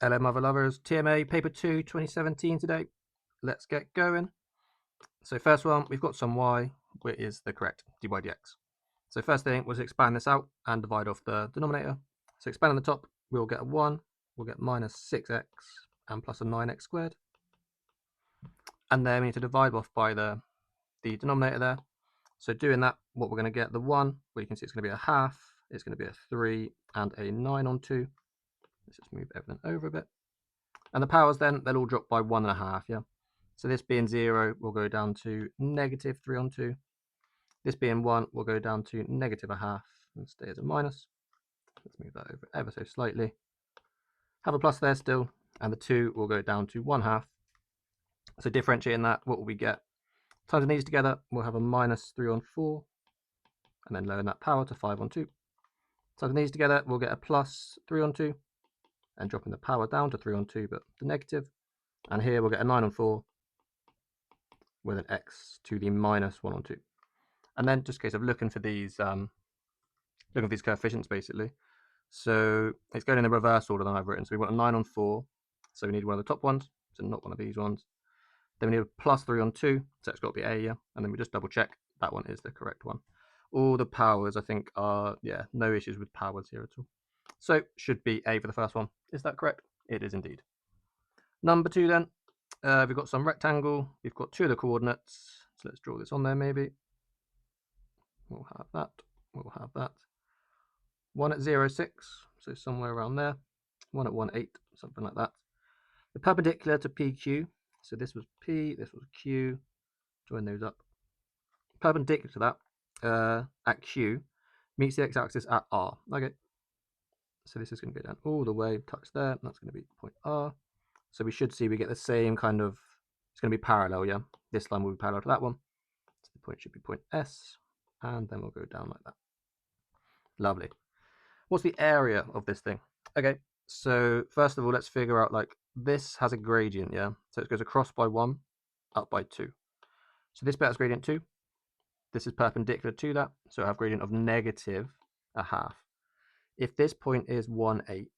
Hello, mother lovers. TMA paper 2, 2017 today. Let's get going. So first one, we've got some y, which is the correct dy dx. So first thing was expand this out and divide off the denominator. So expand on the top, we'll get a 1, we'll get minus 6x and plus a 9x squared. And then we need to divide off by the denominator there. So doing that, what we're going to get, the 1, where you can see it's going to be a half, it's going to be a 3 and a 9 on 2. Let's just move everything over a bit. And the powers then, they'll all drop by 1.5, yeah? So this being 0 will go down to negative 3 on 2. This being 1 will go down to negative a half and stay as a minus. Let's move that over ever so slightly. Have a plus there still, and the 2 will go down to 1/2. So differentiating that, what will we get? Times these together, we'll have a minus 3 on 4, and then lowering that power to 5 on 2. Times these together, we'll get a plus 3 on 2, and dropping the power down to 3 on 2, but the negative. And here we'll get a 9 on 4 with an x to the minus 1 on 2. And then just a case of looking for these coefficients basically. So it's going in the reverse order than I've written. So we want a 9 on 4, so we need one of the top ones, so not one of these ones. Then we need a plus 3 on 2, so it's got to be a, yeah. And then we just double check that one is the correct one. All the powers I think are, yeah, no issues with powers here at all. So should be a for the first one. Is that correct? It is indeed. Number 2 then, we've got some rectangle, we've got 2 of the coordinates, so let's draw this on there maybe. We'll have that, we'll have that. 1 at 0, 6, so somewhere around there. 1 at 1, 8, something like that. The perpendicular to PQ, so this was P, this was Q, join those up. Perpendicular to that, at Q, meets the x-axis at R. Okay, so this is going to go down all the way, touch there, and that's going to be point R. So we should see we get the same kind of, it's going to be parallel, yeah? This line will be parallel to that one. So the point should be point S, and then we'll go down like that. Lovely. What's the area of this thing? Okay, so first of all, let's figure out, like, this has a gradient, yeah? So it goes across by 1, up by 2. So this bit has gradient 2. This is perpendicular to that, so I have gradient of negative a half. If this point is 1, 8,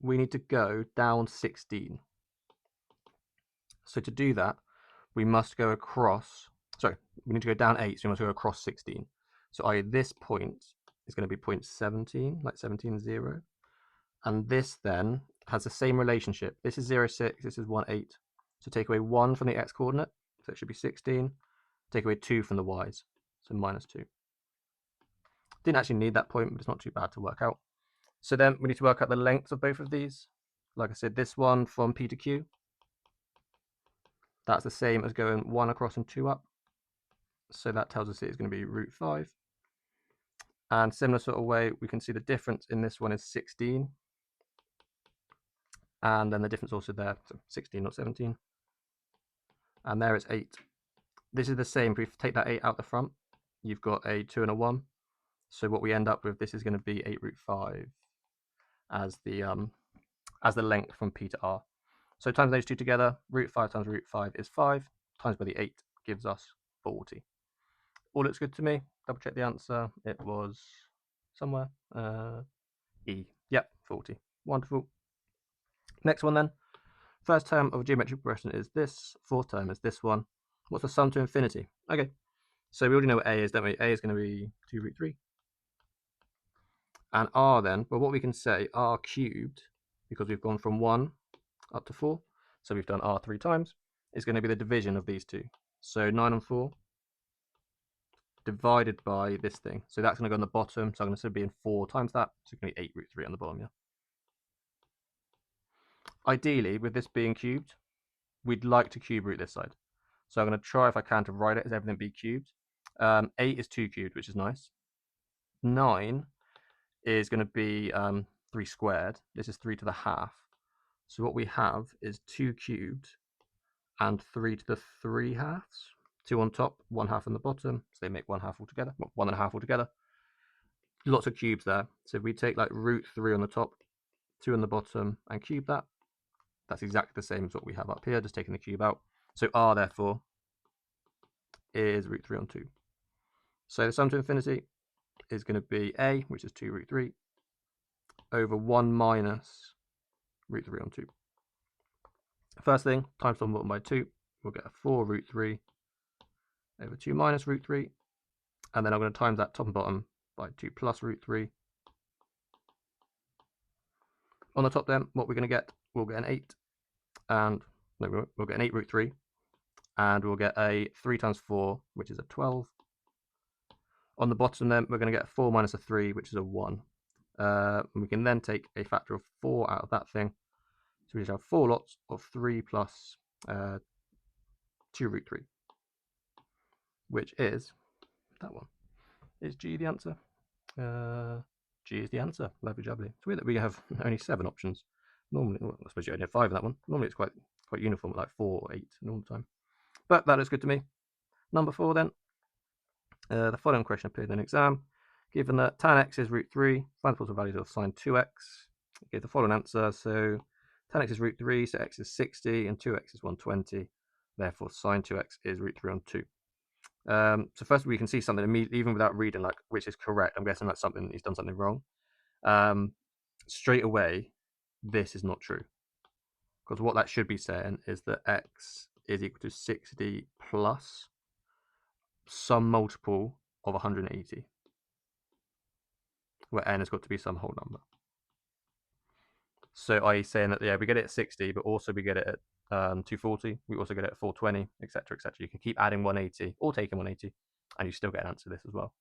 we need to go down 16. So to do that, we must go across, sorry, we need to go down 8, so we must go across 16. So i.e. this point is going to be point 17, like 17, 0. And this then has the same relationship. This is 0, 6, this is 1, 8. So take away 1 from the x-coordinate, so it should be 16. Take away 2 from the y's, so minus 2. Didn't actually need that point, but it's not too bad to work out. So then we need to work out the lengths of both of these. Like I said, this one from P to Q, that's the same as going 1 across and 2 up. So that tells us it's going to be root 5. And similar sort of way, we can see the difference in this one is 16. And then the difference also there, so 16, not 17. And there it's 8. This is the same, if we take that 8 out the front, you've got a 2 and a 1. So what we end up with, this is going to be 8 root 5 as the length from P to R. So times those two together, root 5 times root 5 is 5, times by the 8 gives us 40. All looks good to me. Double check the answer. It was somewhere. E. Yep, 40. Wonderful. Next one then. First term of a geometric progression is this. Fourth term is this one. What's the sum to infinity? Okay, so we already know what A is, don't we? A is going to be 2 root 3. And R then, well, what we can say, R cubed, because we've gone from 1 up to 4, so we've done R 3 times, is going to be the division of these two. So 9 and 4 divided by this thing. So that's going to go on the bottom, so I'm going to be in 4 times that, so it's going to be 8 root 3 on the bottom, yeah? Ideally, with this being cubed, we'd like to cube root this side. So I'm going to try, if I can, to write it as everything be cubed. 8 is 2 cubed, which is nice. 9 is going to be 3 squared. This is 3 to the half. So what we have is 2 cubed and 3 to the 3 halves. 2 on top, 1/2 on the bottom. So they make 1/2 altogether, well, 1.5 altogether. Lots of cubes there. So if we take like root 3 on the top, 2 on the bottom, and cube that, that's exactly the same as what we have up here, just taking the cube out. So R, therefore, is root 3 on 2. So the sum to infinity is going to be A, which is 2 root 3, over 1 minus root 3 on 2. First thing, times top and bottom by 2, we'll get a 4 root 3 over 2 minus root 3. And then I'm going to times that top and bottom by 2 plus root 3. On the top then, what we're going to get, we'll get an 8. And no, we'll get an 8 root 3. And we'll get a 3 times 4, which is a 12. On the bottom then, we're going to get a 4 minus a 3, which is a 1. And we can then take a factor of 4 out of that thing. So we just have 4 lots of 3 plus 2 root 3, which is that one. Is G the answer? G is the answer. Lovely jubbly. It's weird that we have only 7 options. Normally, well, I suppose you only have 5 in that one. Normally it's quite uniform, like 4 or 8 all the time. But that looks good to me. Number 4 then. The following question appeared in an exam. Given that tan x is root 3, find the possible values of sine 2x. Give the following answer. So tan x is root 3, so x is 60, and 2x is 120. Therefore, sine 2x is root 3 on 2. So first we can see something immediately, even without reading, like which is correct. I'm guessing that's something he's done something wrong. Straight away, this is not true, because what that should be saying is that x is equal to 60 plus some multiple of 180, where n has got to be some whole number. So i.e. saying that, yeah, we get it at 60, but also we get it at 240, we also get it at 420, etc., etc. You can keep adding 180 or taking 180, and you still get an answer to this as well.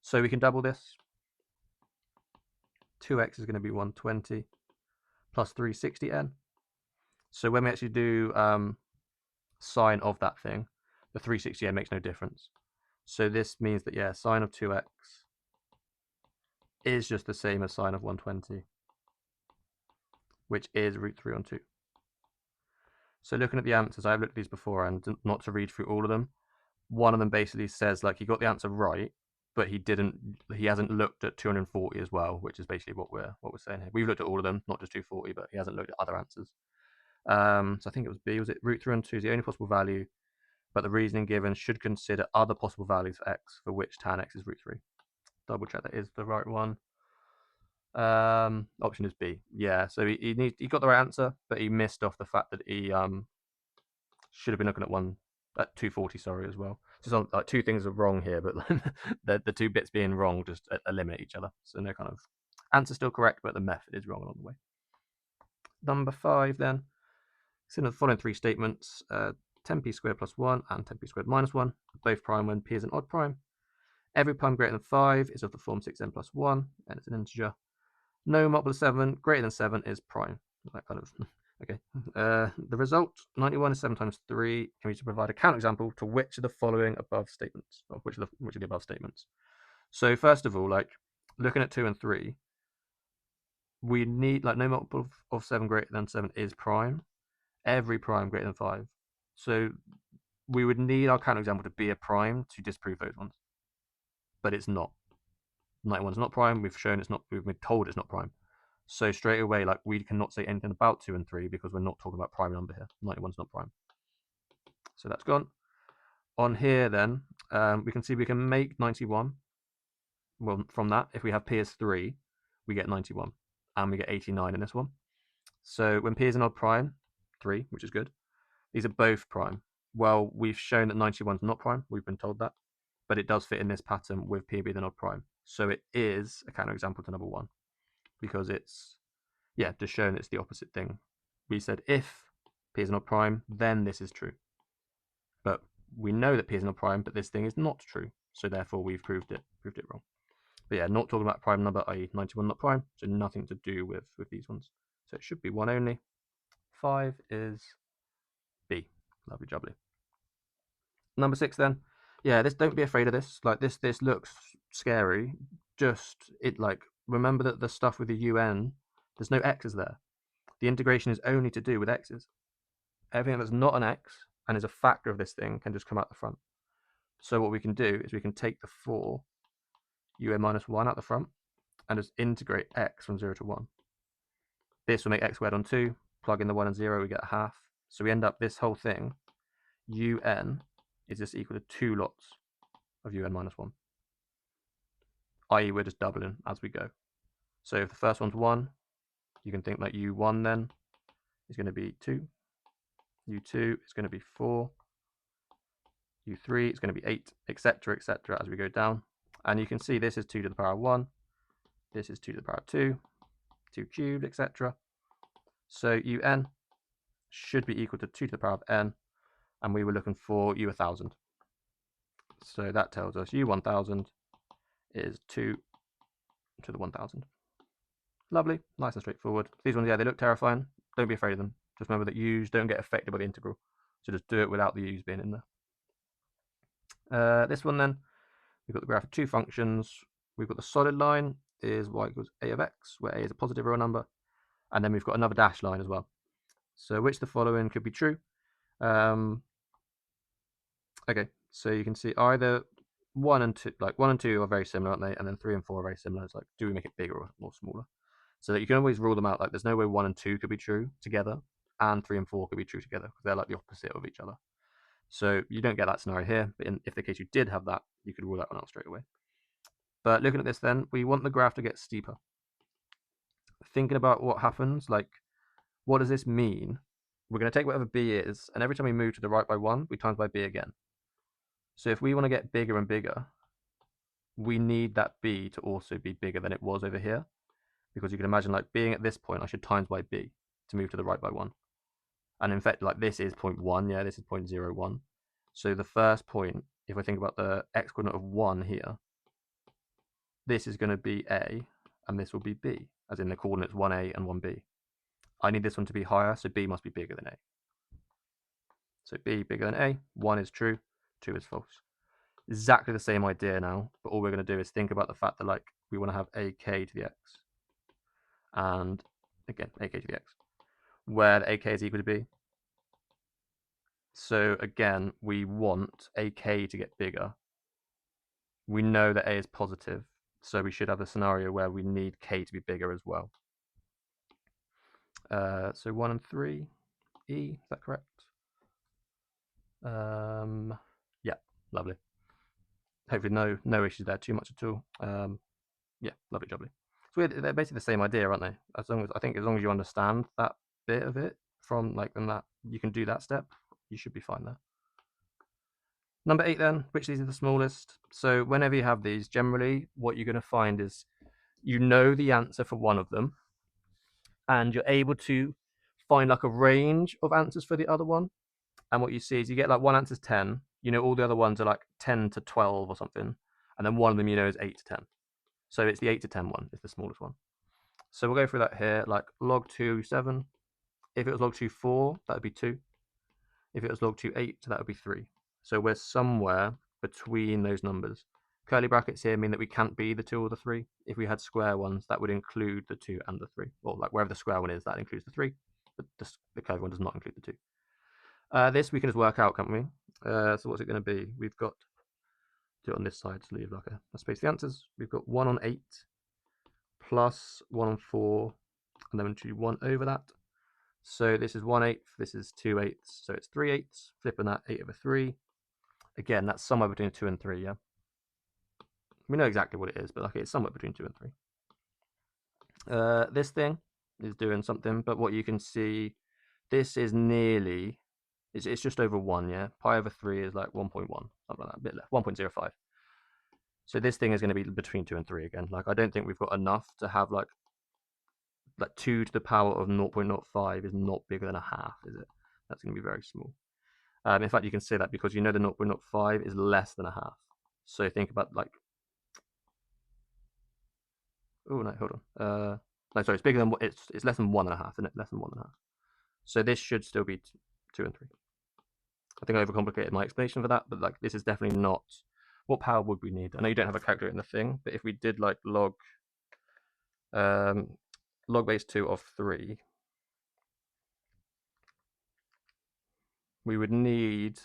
So we can double this. 2x is going to be 120 plus 360n. So when we actually do sine of that thing, the 360n makes no difference. So this means that, yeah, sine of 2x is just the same as sine of 120, which is root 3 on 2. So looking at the answers, I've looked at these before, and not to read through all of them. One of them basically says, like, he got the answer right, but he hasn't looked at 240 as well, which is basically what we're saying here. We've looked at all of them, not just 240, but he hasn't looked at other answers. So I think it was B. Was it root 3 on 2 is the only possible value, but the reasoning given should consider other possible values for x for which tan x is root 3. Double check that is the right one. Option is B. Yeah, so he got the right answer, but he missed off the fact that he should have been looking at 240, sorry, as well. Just like 2 things are wrong here, but the 2 bits being wrong just eliminate each other. So no kind of answer still correct, but the method is wrong along the way. Number 5 then. So in the following 3 statements, 10p squared plus 1 and 10p squared minus 1 are both prime when p is an odd prime. Every prime greater than 5 is of the form 6n plus 1, and it's an integer. No multiple of 7 greater than 7 is prime. That kind of okay. The result, 91 is 7 times 3. Can we provide a counterexample to which of the following above statements, or which of the above statements? So first of all, like looking at 2 and 3, we need, like, no multiple of 7 greater than 7 is prime. Every prime greater than 5. So we would need our counterexample to be a prime to disprove those ones. But it's not. 91 is not prime. We've shown it's not. We've been told it's not prime. So straight away, like, we cannot say anything about 2 and 3 because we're not talking about prime number here. 91 is not prime. So that's gone. On here then, we can see we can make 91. Well, from that, if we have p as 3, we get 91. And we get 89 in this one. So when p is an odd prime, 3, which is good. These are both prime. Well, we've shown that 91 is not prime. We've been told that. But it does fit in this pattern with p being an odd prime. So it is a counterexample to number 1. Because it's, yeah, just showing it's the opposite thing. We said if p is an odd prime, then this is true. But we know that p is an odd prime, but this thing is not true. So therefore we've proved it wrong. But yeah, not talking about prime number, i.e. 91 not prime, so nothing to do with these ones. So it should be 1 only. 5 is B. Lovely jubbly. Number 6 then. Yeah, don't be afraid of this. Like, this looks scary. Just, remember that the stuff with the UN, there's no x's there. The integration is only to do with x's. Everything that's not an x and is a factor of this thing can just come out the front. So what we can do is we can take the 4 UN minus 1 out the front and just integrate x from 0 to 1. This will make x squared on 2. Plug in the 1 and 0, we get a half. So we end up this whole thing, UN is just equal to 2 lots of UN minus 1. I.e. we're just doubling as we go. So if the first one's 1, you can think that U1 then is going to be 2. U2 is going to be 4. U3 is going to be 8, etc., etc., as we go down. And you can see this is 2 to the power of 1. This is 2 to the power of 2, 2 cubed, etc. So un should be equal to 2 to the power of n, and we were looking for u1000. So that tells us u1000 is 2 to the 1000. Lovely, nice and straightforward. These ones, yeah, they look terrifying. Don't be afraid of them. Just remember that u's don't get affected by the integral. So just do it without the u's being in there. This one then, we've got the graph of two functions. We've got the solid line is y equals a of x, where a is a positive real number. And then we've got another dashed line as well. So which the following could be true? Okay, so you can see either 1 and 2, like 1 and 2 are very similar, aren't they? And then 3 and 4 are very similar. It's like, do we make it bigger or smaller? So that you can always rule them out. Like, there's no way 1 and 2 could be true together, and 3 and 4 could be true together, because they're like the opposite of each other. So you don't get that scenario here, but if the case you did have that, you could rule that one out straight away. But looking at this then, we want the graph to get steeper. Thinking about what happens, like, what does this mean? We're going to take whatever b is, and every time we move to the right by 1, we times by b again. So if we want to get bigger and bigger, we need that b to also be bigger than it was over here. Because you can imagine, like, being at this point, I should times by b to move to the right by 1. And in fact, like, this is 0.1, yeah, this is 0.01. So the first point, if I think about the x coordinate of 1 here, this is going to be a, and this will be b, as in the coordinates 1a and 1b. I need this one to be higher, so b must be bigger than a. So b bigger than a, 1 is true, 2 is false. Exactly the same idea now, but all we're going to do is think about the fact that, like, we want to have ak to the x. And again, ak to the x, where the ak is equal to b. So again, we want ak to get bigger. We know that a is positive, so we should have a scenario where we need k to be bigger as well. So 1 and 3, e, is that correct? Yeah, lovely. Hopefully no issues there too much at all. Yeah, lovely jubbly. So they're basically the same idea, aren't they? As long as you understand that bit of it from, like, then that you can do that step, you should be fine there. Number 8 then, which these are the smallest. So whenever you have these, generally what you're going to find is you know the answer for one of them, and you're able to find like a range of answers for the other one. And what you see is you get like one answer's 10, you know all the other ones are like 10 to 12 or something, and then one of them you know is 8 to 10. So it's the 8 to 10 one is the smallest one. So we'll go through that here, like log 2, 7. If it was log 2, 4, that would be 2. If it was log 2, 8, that would be 3. So we're somewhere between those numbers. Curly brackets here mean that we can't be the 2 or the 3. If we had square ones, that would include the 2 and the 3. Well, like wherever the square one is, that includes the 3, but the curvy one does not include the 2. This we can just work out, can't we? So what's it going to be? We've got, do it on this side to leave like a space for the answers. We've got 1 on 8 plus 1 on 4, and then we do 1 over that. So this is 1/8, this is 2/8, so it's 3/8, flipping that 8 over 3. Again, that's somewhere between 2 and 3, yeah? We know exactly what it is, but okay, it's somewhere between 2 and 3. This thing is doing something, but what you can see, this is nearly, it's just over 1, yeah? Pi over 3 is like 1.1, something like that, a bit less, 1.05. So this thing is going to be between 2 and 3 again. Like, I don't think we've got enough to have like 2 to the power of 0.05 is not bigger than a half, is it? That's going to be very small. In fact, you can say that because you know the 0.05 is less than a half. So think about like, oh no, hold on. No, sorry, it's bigger than, it's less than 1.5, isn't it? Less than 1.5. So this should still be 2 and 3. I think I overcomplicated my explanation for that, but like this is definitely not. What power would we need? I know you don't have a calculator in the thing, but if we did like log base 2 of 3, we would need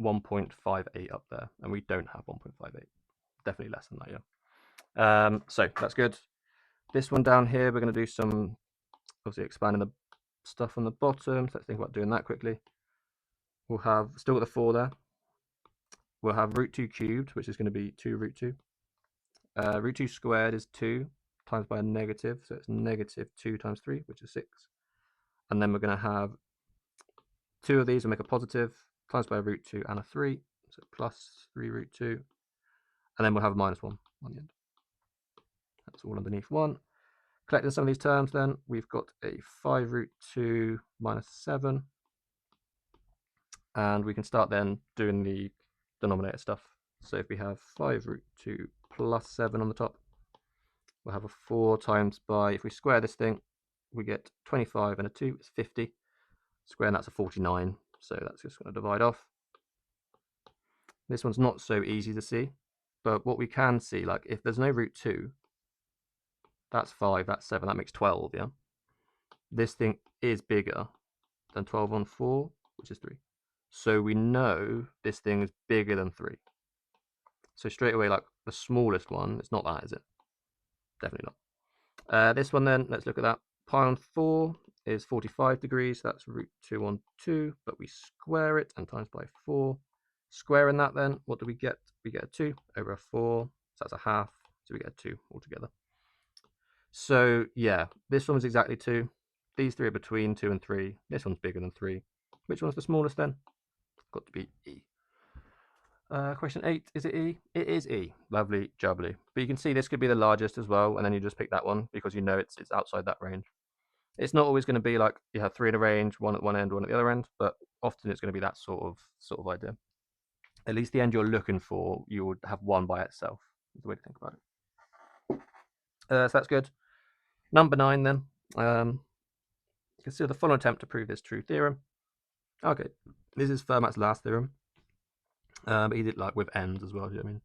1.58 up there, and we don't have 1.58. Definitely less than that, yeah. So that's good. This one down here, we're going to do some, obviously expanding the stuff on the bottom. So let's think about doing that quickly. We'll have, still got the 4 there. We'll have root 2 cubed, which is going to be 2 root 2. Root 2 squared is 2 times by a negative, so it's negative 2 times 3, which is 6. and then we're going to have 2 of these will make a positive, times by a root 2 and a 3, so plus 3 root 2, and then we'll have a minus 1 on the end. That's all underneath 1. Collecting some of these terms then, we've got a 5 root 2 minus 7, and we can start then doing the denominator stuff. So if we have 5 root 2 plus 7 on the top, we'll have a 4 times by, if we square this thing, we get 25 and a 2, it's 50. Square, and that's a 49, so that's just going to divide off. This one's not so easy to see, but what we can see, like if there's no root 2, that's 5, that's 7, that makes 12, yeah? This thing is bigger than 12 on 4, which is 3. So we know this thing is bigger than 3. So straight away, like the smallest one, it's not that, is it? Definitely not. This one then, let's look at that. Pi on 4 is 45 degrees, that's root 2 on 2, but we square it and times by 4. Squaring that then, what do we get? We get a 2 over a 4, so that's a half, so we get a 2 altogether. So yeah, this one was exactly 2. These 3 are between 2 and 3. This one's bigger than 3. Which one's the smallest then? Got to be E. Question 8, is it E? It is E. Lovely jubbly. But you can see this could be the largest as well, and then you just pick that one because you know it's outside that range. It's not always going to be like you have 3 in a range, one at one end, one at the other end, but often it's going to be that sort of idea. At least the end you're looking for, you would have one by itself. Is the way to think about it. So that's good. Number 9 then. Consider the following attempt to prove this true theorem. Okay, this is Fermat's last theorem. But he did like with ends as well, do you know what I mean?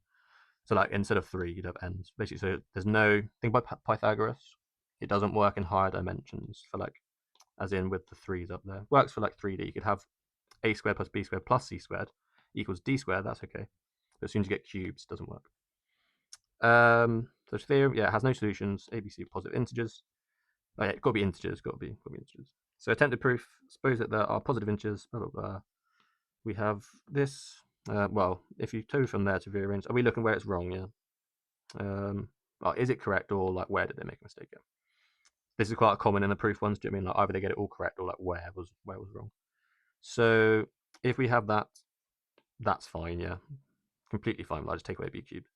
So like instead of 3, you'd have ends. Basically, so there's no thing by Pythagoras. It doesn't work in higher dimensions for like, as in with the 3s up there. Works for like 3D. You could have a squared plus b squared plus c squared equals d squared. That's okay. But as soon as you get cubes, it doesn't work. So theorem, yeah, it has no solutions. A, B, C, positive integers. Oh, yeah, it's got to be integers. Got to be integers. So attempted proof. Suppose that there are positive integers. Blah blah blah. We have this. Well, if you go from there to rearrange, are we looking where it's wrong? Yeah. Well, is it correct or like where did they make a mistake? Yeah. This is quite common in the proof ones. Do you know what I mean like either they get it all correct or like where was wrong? So if we have that, that's fine. Yeah, completely fine. I'll just take away b cubed.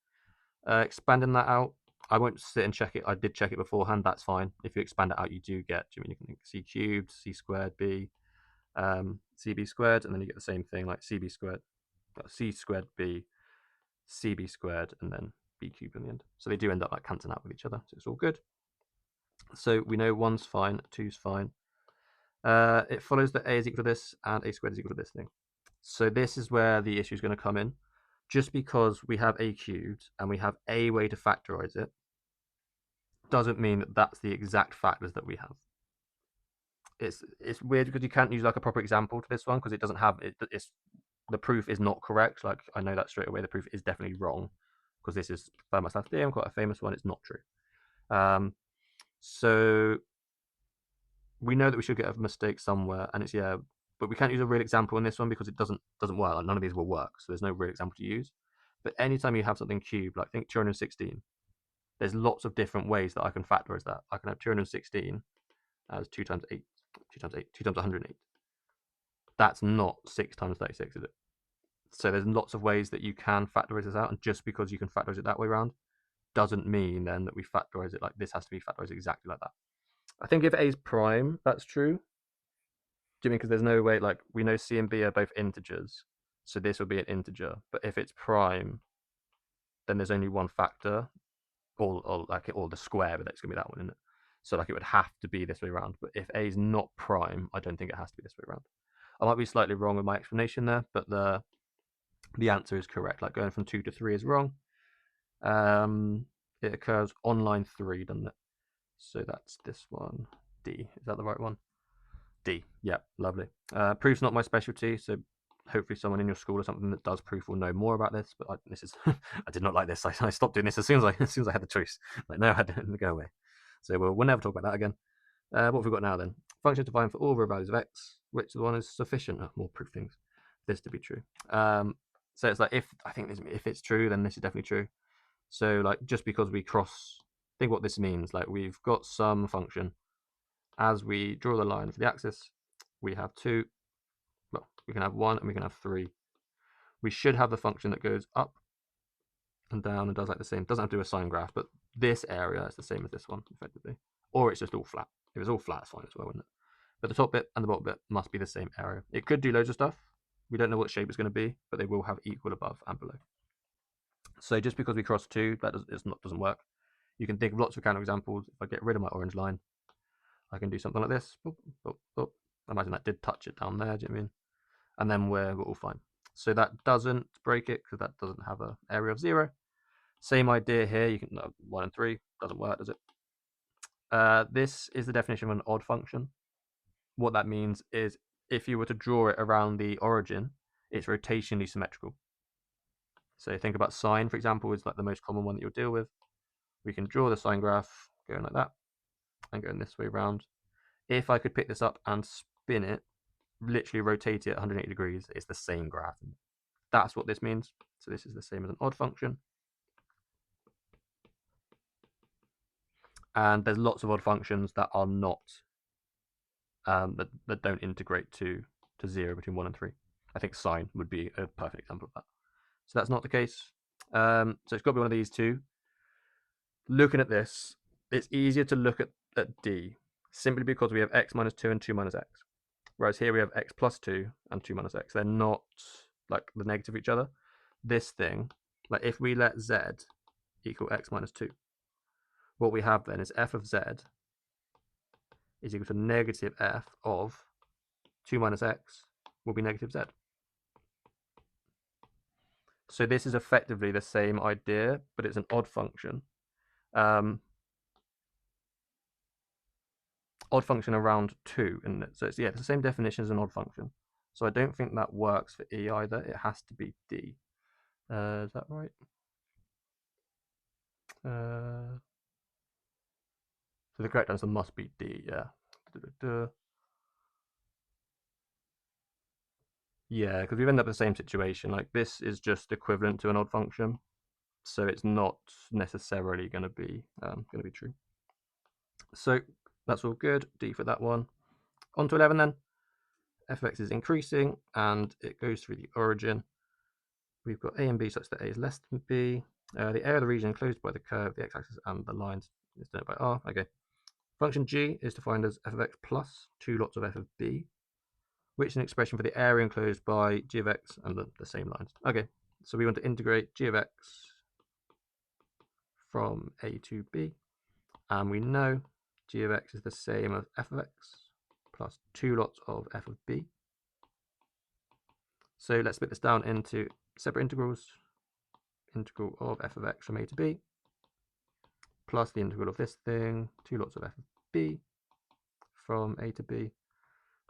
Expanding that out, I won't sit and check it. I did check it beforehand. That's fine. If you expand it out, you do get. Do you mean you can c cubed, c squared, b, cb squared, and then you get the same thing like cb squared, c squared b, cb squared, and then b cubed in the end. So they do end up like cancelling out with each other. So it's all good. So we know 1's fine, 2's fine. It follows that a is equal to this and a squared is equal to this thing. So this is where the issue is going to come in. Just because we have a cubed and we have a way to factorize it doesn't mean that that's the exact factors that we have. It's weird because you can't use like a proper example to this one because it doesn't have it. The proof is not correct. Like I know that straight away. The proof is definitely wrong because this is Fermat's last theorem, quite a famous one. It's not true. So we know that we should get a mistake somewhere, and it's but we can't use a real example in this one because it doesn't work. Like, none of these will work, so there's no real example to use. But anytime you have something cubed, like think 216, there's lots of different ways that I can factorize that. I can have 216 as 2 times 8, 2 times 8, 2 times 108. That's not 6 times 36, is it? So there's lots of ways that you can factorize this out, and just because you can factorize it that way around doesn't mean then that we factorize it like this has to be factorized exactly like that. I think if a is prime, that's true. Do you mean because there's no way, like we know c and b are both integers, so this will be an integer. But if it's prime, then there's only one factor, or the square, but it's gonna be that one, isn't it? So like it would have to be this way around. But if a is not prime, I don't think it has to be this way around. I might be slightly wrong with my explanation there, but the answer is correct. Like going from 2 to 3 is wrong. It occurs on line 3, doesn't it? So that's this one, D. Is that the right one? D. Yeah, lovely. Proof's not my specialty, so hopefully someone in your school or something that does proof will know more about this. But this is I did not like this. I stopped doing this as soon as I had the choice. Like no, I had to go away. So we'll never talk about that again. What have we got now then? Function defined for all real values of x. Which one is sufficient? Oh, more proof things. This to be true. So it's like if it's true, then this is definitely true. So like just because we cross, think what this means. Like we've got some function, as we draw the line for the axis, we have 2, well, we can have 1 and we can have 3. We should have the function that goes up and down and does like the same. Doesn't have to do a sine graph, but this area is the same as this one, effectively. Or it's just all flat. If it's all flat, it's fine as well, wouldn't it? But the top bit and the bottom bit must be the same area. It could do loads of stuff. We don't know what shape it's going to be, but they will have equal above and below. So just because we cross 2, that doesn't work. You can think of lots of counterexamples. If I get rid of my orange line, I can do something like this. Boop, boop, boop. I imagine that did touch it down there, do you know what I mean? And then we're all fine. So that doesn't break it because that doesn't have an area of 0. Same idea here. You can 1 and 3 doesn't work, does it? This is the definition of an odd function. What that means is if you were to draw it around the origin, it's rotationally symmetrical. So think about sine, for example, is like the most common one that you'll deal with. We can draw the sine graph going like that and going this way around. If I could pick this up and spin it, literally rotate it 180 degrees, it's the same graph. That's what this means. So this is the same as an odd function. And there's lots of odd functions that are not, that don't integrate to 0 between 1 and 3. I think sine would be a perfect example of that. So that's not the case. So it's got to be one of these two. Looking at this, it's easier to look at D simply because we have x minus 2 and 2 minus x. Whereas here we have x plus 2 and 2 minus x. They're not like the negative of each other. This thing, like if we let z equal x minus 2, what we have then is f of z is equal to negative f of 2 minus x will be negative z. So this is effectively the same idea, but it's an odd function. Odd function around 2, isn't it? So it's the same definition as an odd function. So I don't think that works for E either. It has to be D. Is that right? So the correct answer must be D, yeah. Yeah, because we've ended up in the same situation. Like this is just equivalent to an odd function, so it's not necessarily going to be true. So that's all good. D for that one. On to 11 then. f of x is increasing and it goes through the origin. We've got a and b such that a is less than b. The area of the region enclosed by the curve, the x-axis, and the lines is denoted by r. Okay. Function g is defined as f of x plus 2 lots of f of b, which is an expression for the area enclosed by g of x and the same lines. Okay, so we want to integrate g of x from a to b, and we know g of x is the same as f of x plus 2 lots of f of b. So let's split this down into separate integrals. Integral of f of x from a to b plus the integral of this thing, 2 lots of f of b from a to b.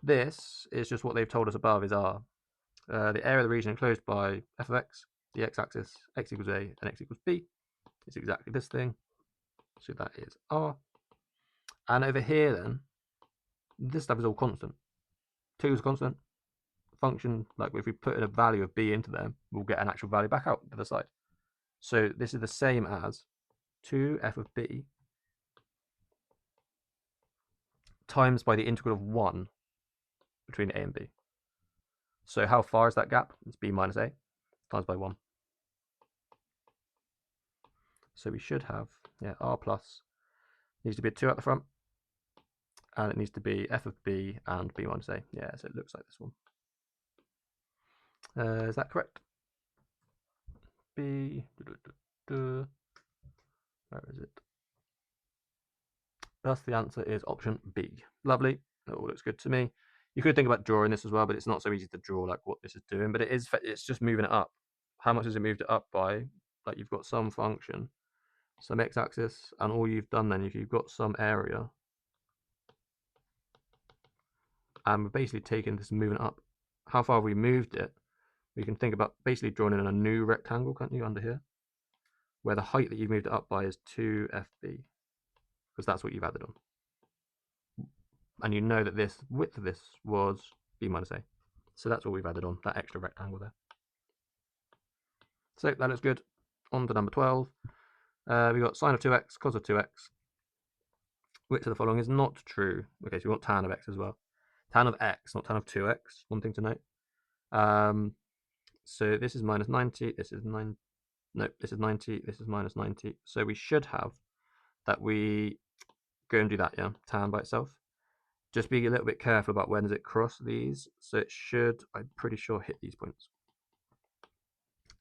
This is just what they've told us above is r. The area of the region enclosed by f of x, the x-axis, x equals a and x equals b, is exactly this thing. So that is r. And over here then, this stuff is all constant. 2 is constant. Function, like if we put in a value of b into them, we'll get an actual value back out to the side. So this is the same as 2f of b times by the integral of 1 between a and b. So how far is that gap? It's b minus a times by 1. So we should have, r plus needs to be a 2 at the front, and it needs to be f of b and b minus a. Yeah, so it looks like this one. Is that correct? B, where is it? Thus the answer is option B. Lovely, that all looks good to me. You could think about drawing this as well, but it's not so easy to draw like what this is doing, but it's just moving it up. How much has it moved it up by? Like you've got some function, some x-axis, and all you've done then, if you've got some area, and we're basically taking this and moving it up. How far have we moved it? We can think about basically drawing in a new rectangle, can't you, under here? Where the height that you've moved it up by is 2fb, because that's what you've added on. And you know that this width of this was b minus a. So that's what we've added on, that extra rectangle there. So that looks good. On to number 12. We got sine of 2x, cos of 2x. which of the following is not true? Okay, so we want tan of x as well. Tan of x, not tan of 2x, one thing to note. So this is minus 90, this is 9, no, this is 90, this is minus 90. So we should have that we go and do that, yeah, tan by itself. Just be a little bit careful about when does it cross these. So it should, I'm pretty sure, hit these points.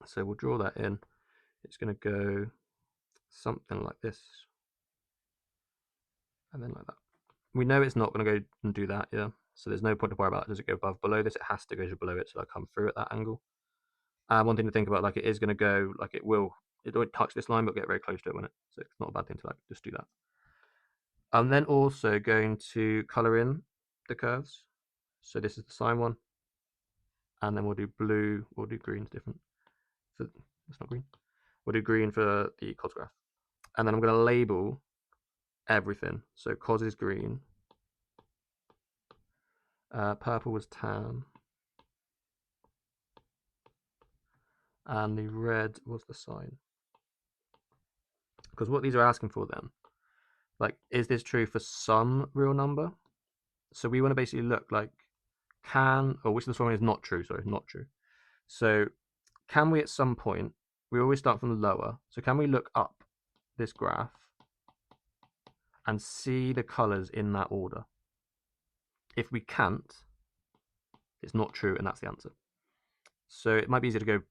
So we'll draw that in. It's going to go something like this. And then like that. We know it's not going to go and do that, yeah. So there's no point to worry about. Does it go above, below this? It has to go to below it, so it'll come through at that angle. One thing to think about, like it is going to go, like it won't touch this line, but get very close to it when it. So it's not a bad thing to like just do that. I'm then also going to color in the curves. So this is the sine one, and then we'll do blue. We'll do green's different. It's not green. We'll do green for the cos graph, and then I'm going to label everything. So cos is green. Purple was tan. And the red was the sine. Because what these are asking for then, like, is this true for some real number? So we want to basically look like, which of this one is not true, sorry, not true. So can we at some point, we always start from the lower, so can we look up this graph and see the colors in that order? If we can't, it's not true, and that's the answer. So it might be easier to go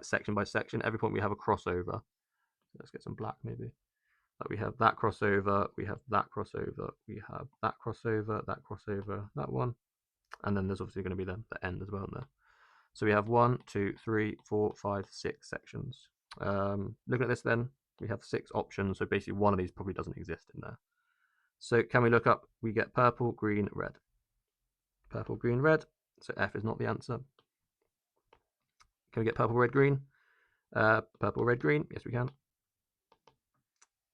section by section. Every point we have a crossover. Let's get some black maybe. Like we have that crossover, we have that crossover, we have that crossover, that one, and then there's obviously going to be the end as well in there. So we have 1, 2, 3, 4, 5, 6 sections. Looking at this then, we have 6 options, so basically one of these probably doesn't exist in there. So can we look up? We get purple, green, red. Purple, green, red. So F is not the answer. Can we get purple, red, green? Purple, red, green. Yes, we can.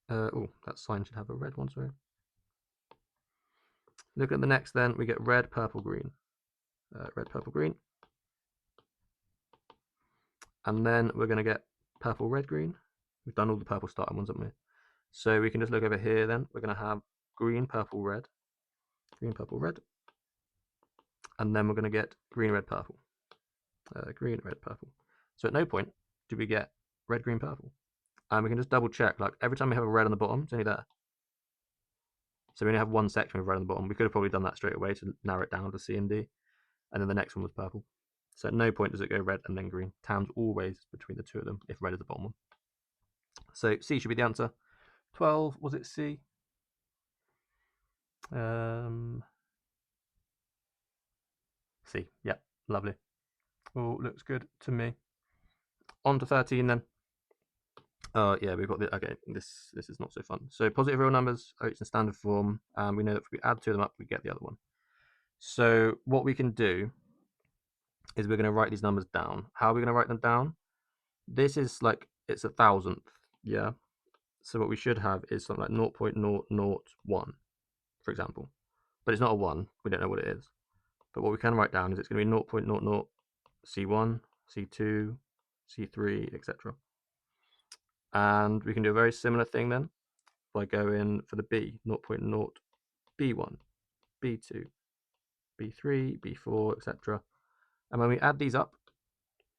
Oh, that sign should have a red one, sorry. Look at the next then, we get red, purple, green. Red, purple, green. And then we're going to get purple, red, green. We've done all the purple starting ones, haven't we? So we can just look over here then. We're going to have green, purple, red. Green, purple, red. And then we're going to get green, red, purple. Green, red, purple. So at no point do we get red, green, purple. And we can just double check, like every time we have a red on the bottom, it's only there. So we only have one section with red on the bottom. We could have probably done that straight away to narrow it down to C and D. And then the next one was purple. So at no point does it go red and then green. Tan's always between the two of them if red is the bottom one. So C should be the answer. 12, was it C? C, yeah, lovely. All looks good to me. On to 13 then. Yeah, we've got the, okay, this is not so fun. So positive real numbers are in standard form, and we know that if we add two of them up, we get the other one. So what we can do is we're going to write these numbers down. How are we going to write them down? This is like, it's 1,000th, yeah? So what we should have is something like 0.001, for example. But it's not a 1, we don't know what it is. But what we can write down is it's going to be 0.00 C1, C2, C3, etc. And we can do a very similar thing then by going for the B, 0.0 B1, B2, B3, B4, etc. And when we add these up,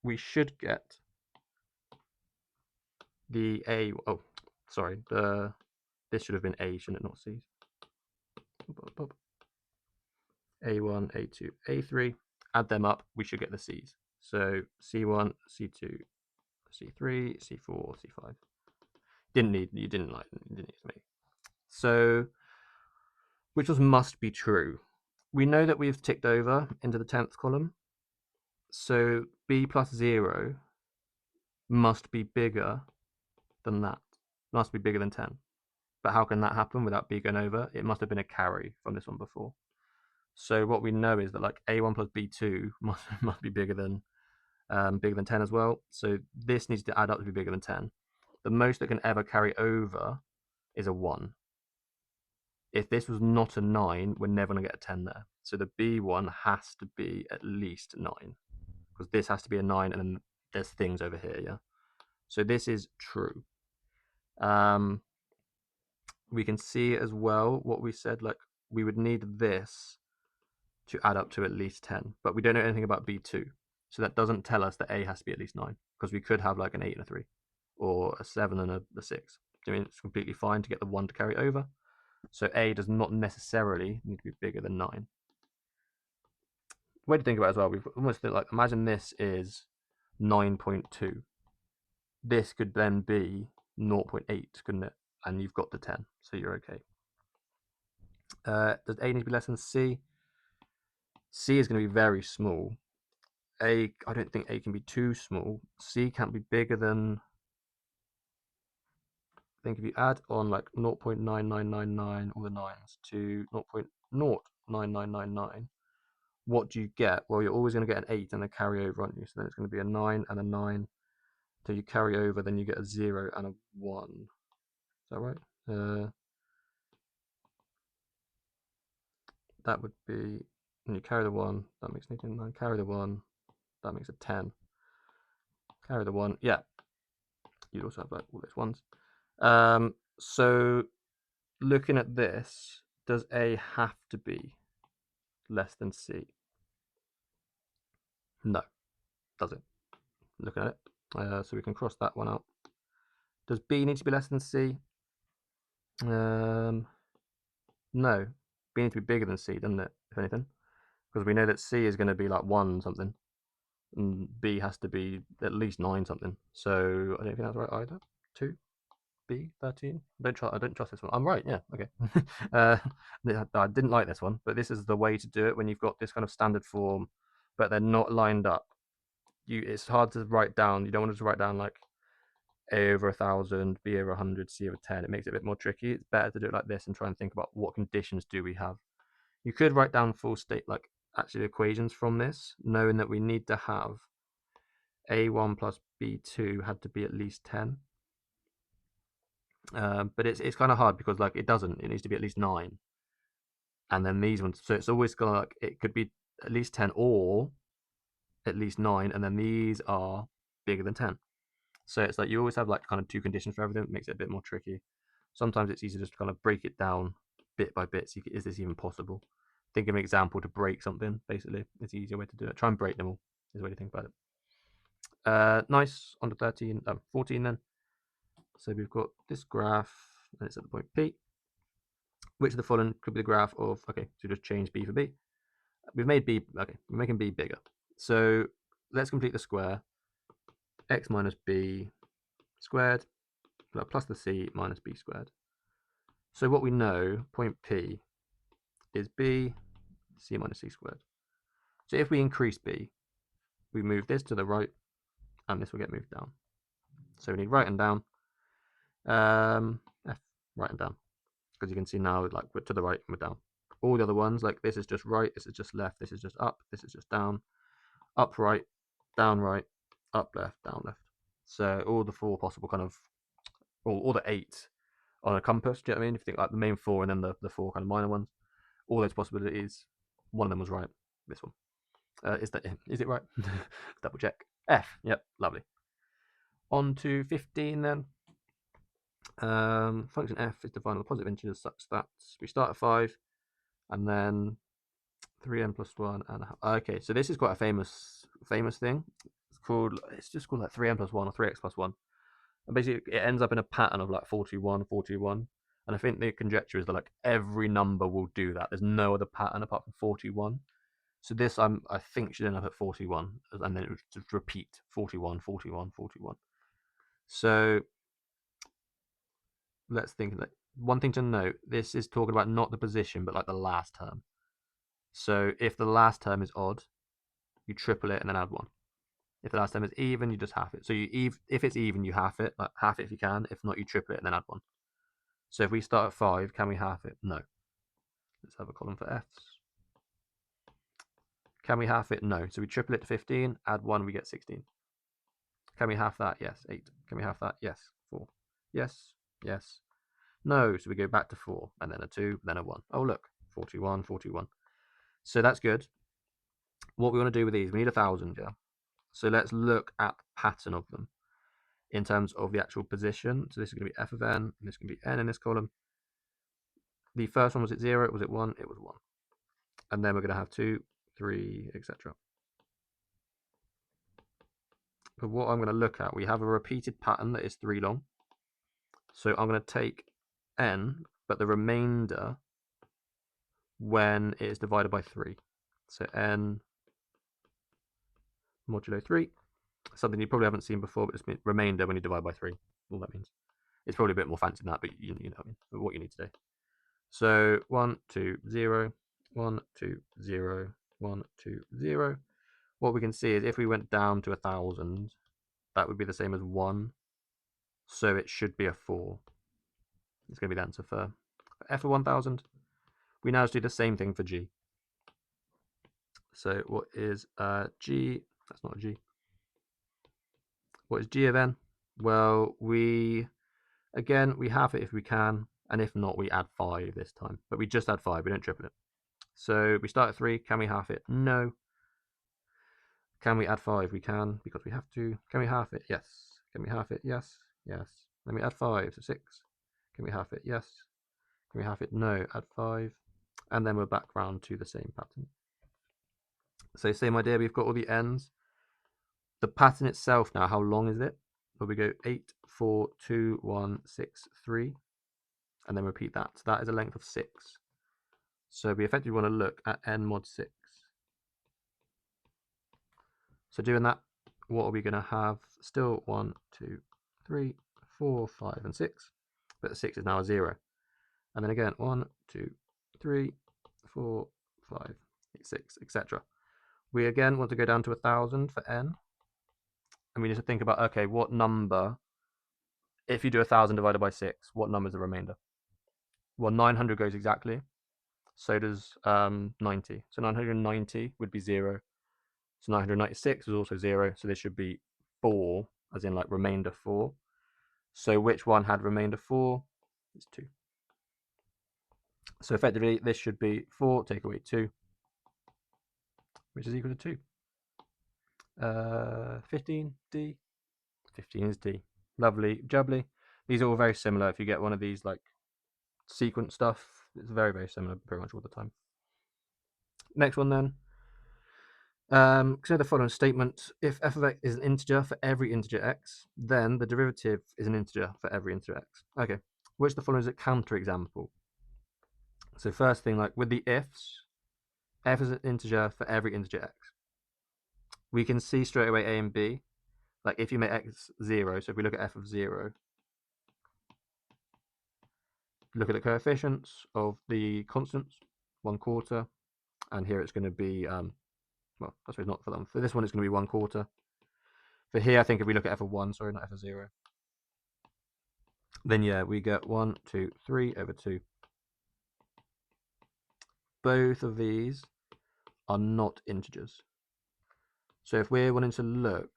we should get the A. Oh, sorry. This should have been A, shouldn't it? Not C. A1, A2, A3. Add them up. We should get the C's. So C1, C2, C3, C4, C5. You didn't need to make. So, which was must be true. We know that we've ticked over into the 10th column. So B plus 0 must be bigger than that. Must be bigger than 10. But how can that happen without B going over? It must have been a carry from this one before. So what we know is that like A1 plus B2 must be bigger than 10 as well. So this needs to add up to be bigger than 10. The most that can ever carry over is a 1. If this was not a 9, we're never going to get a 10 there. So the B1 has to be at least 9. Because this has to be a 9, and then there's things over here, yeah? So this is true. we can see as well what we said, like we would need this to add up to at least 10, but we don't know anything about B2. So that doesn't tell us that A has to be at least 9, because we could have like an 8 and a 3, or a 7 and a 6. I mean, it's completely fine to get the 1 to carry over. So A does not necessarily need to be bigger than 9. Way to think about it as well, we've almost like, imagine this is 9.2. This could then be 0.8, couldn't it? And you've got the 10, so you're okay. Does A need to be less than C? C is going to be very small. I don't think A can be too small. C can't be bigger than, I think if you add on like 0.9999 all the 9s to 0.09999, what do you get? Well, you're always going to get an 8 and a carry over, aren't you? So then it's going to be a 9 and a 9. So you carry over, then you get a 0 and a 1. Is that right? That would be, and you carry the 1, that makes 9. Carry the 1, that makes a 10. Carry the 1, yeah. You'd also have like all those ones. So looking at this, does A have to be less than C? No, does it? Looking at it. So we can cross that one out. Does B need to be less than C? No. B needs to be bigger than C, doesn't it, if anything? Because we know that C is going to be like 1 something, and B has to be at least 9 something. So I don't think that's right either. 2, B, 13. I don't trust this one. I'm right, yeah, okay. I didn't like this one, but this is the way to do it when you've got this kind of standard form, but they're not lined up. It's hard to write down. You don't want to write down like A over 1,000, B over 100, C over 10. It makes it a bit more tricky. It's better to do it like this and try and think about what conditions do we have. You could write down full state, like actually equations from this, knowing that we need to have A1 plus B2 had to be at least 10. But it's kind of hard because like it doesn't. It needs to be at least 9. And then these ones, so it's always gonna like it could be at least 10 or at least 9, and then these are bigger than 10. So it's like you always have like kind of 2 conditions for everything. It makes it a bit more tricky. Sometimes it's easier just to kind of break it down bit by bit. So is this even possible? Think of an example to break something. Basically, it's an easier way to do it. Try and break them all. Is the way to think about it. Nice. On to 14 then. So we've got this graph, and it's at the point P. Which of the following could be the graph of? Okay, so just change B for B. We've made B. Okay, we're making B bigger. So let's complete the square. X minus B squared plus the C minus B squared. So what we know, point P, is B, C minus C squared. So if we increase B, we move this to the right, and this will get moved down. So we need right and down. F, right and down. Because you can see now, like, we're to the right and we're down. All the other ones, like this is just right, this is just left, this is just up, this is just down. Up right, down right, up left, down left. So all the 4 possible kind of, all the 8 on a compass, do you know what I mean? If you think like the main 4 and then the 4 kind of minor ones, all those possibilities, one of them was right. This one. Is it right? Double check. F. Yep, lovely. On to 15 then. Function f is defined on the positive integers such that we start at 5 and then 3n plus 1 and a half. Okay, so this is quite a famous thing. It's just called like 3n plus 1 or 3x plus 1. And basically it ends up in a pattern of like 41, 41. And I think the conjecture is that like every number will do that. There's no other pattern apart from 41. So this I think should end up at 41, and then it would just repeat 41, 41, 41. So let's think that one thing to note, this is talking about not the position, but like the last term. So if the last term is odd, you triple it and then add 1. If the last term is even, you just half it. So if it's even, you half it. Like half it if you can. If not, you triple it and then add 1. So if we start at 5, can we half it? No. Let's have a column for f's. Can we half it? No. So we triple it to 15, add 1, we get 16. Can we half that? Yes. 8. Can we half that? Yes. 4. Yes. Yes. No. So we go back to 4, and then a 2, then a 1. Oh, look. 41, 41. So that's good. What we want to do with these, we need 1,000, yeah? So let's look at the pattern of them in terms of the actual position. So this is going to be f of n, and this is going to be n in this column. the first one, was it 0? Was it 1? It was 1. And then we're going to have 2, 3, etc. But what I'm going to look at, we have a repeated pattern that is 3 long. So I'm going to take n, but the remainder when it is divided by 3. So n modulo 3, something you probably haven't seen before, but it's remainder when you divide by 3. All that means. It's probably a bit more fancy than that, but you know what I mean, what you need to do. So 1, 2, 0, 1, 2, 0, 1, 2, 0. What we can see is if we went down to 1,000, that would be the same as 1. So it should be a 4. It's going to be the answer for f of 1,000. We now just do the same thing for g. So what is g? That's not a g. What is g of n? Well, we half it if we can, and if not, we add 5 this time. But we just add 5, we don't triple it. So we start at 3. Can we half it? No. Can we add 5? We can, because we have to. Can we half it? Yes. Can we half it? Yes. Yes. Then we add 5, so 6. Can we half it? Yes. Can we half it? No. Add 5. And then we're back round to the same pattern. So same idea, we've got all the ends. The pattern itself now, how long is it? Well, we go 8, 4, 2, 1, 6, 3, and then repeat that. So that is a length of 6. So we effectively want to look at n mod 6. So doing that, what are we going to have? Still 1, 2, 3, 4, 5, and 6. But the 6 is now a 0. And then again, 1, 2, 3, 4, 5, 6, etc. We again want to go down to 1,000 for n. And we need to think about, okay, what number, if you do 1,000 divided by 6, what number is the remainder? Well, 900 goes exactly. So does 90. So 990 would be 0. So 996 is also 0. So this should be 4, as in like remainder 4. So which one had remainder 4? It's 2. So effectively, this should be 4 take away 2, which is equal to 2. 15, D. 15 is D. Lovely, jubbly. These are all very similar. If you get one of these like sequence stuff, it's very, very similar pretty much all the time. Next one then. Consider the following statement. If f of x is an integer for every integer x, then the derivative is an integer for every integer x. Okay, which of the following is a counterexample? So first thing, like with the ifs, f is an integer for every integer x. We can see straight away a and b. Like if you make x 0, so if we look at f of 0, look at the coefficients of the constants, 1/4, and here it's going to be, well, I suppose not for them. For this one, it's going to be 1/4. For here, I think if we look at f of 1, sorry, not f of 0, then yeah, we get 1, 2, 3 over 2. Both of these are not integers. So if we're wanting to look,